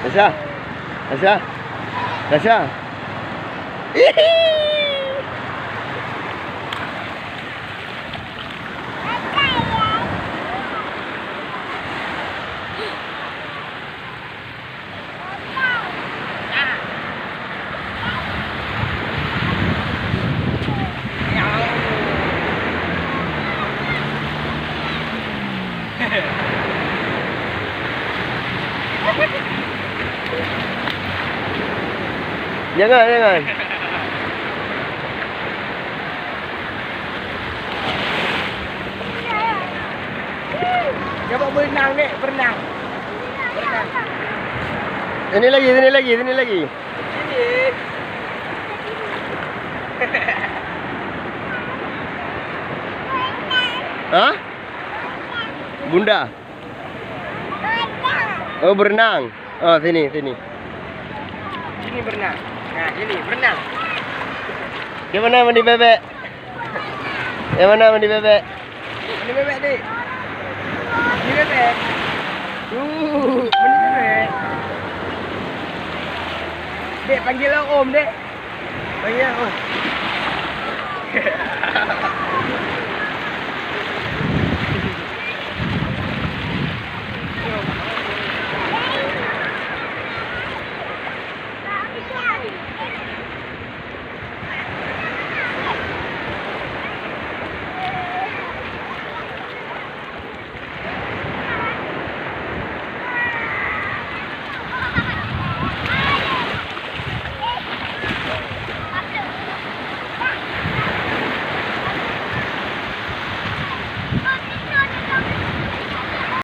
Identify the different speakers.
Speaker 1: Tasha. Tasha. Tasha. Jangan, jangan.
Speaker 2: Coba berenang, Dek, berenang. Berenang.
Speaker 1: Sini lagi, sini lagi, sini lagi.
Speaker 2: Sini.
Speaker 1: Hah? Bunda. Oh, berenang. Oh, sini, sini.
Speaker 2: Sini berenang. Nah, sini berenang.
Speaker 1: Yang mana mandi bebek? Yang mana mandi bebek?
Speaker 2: Mandi bebek, Dek. Mandi bebek. Mandi bebek. Dek, panggil lah Om, Dek. Panggil lah Om.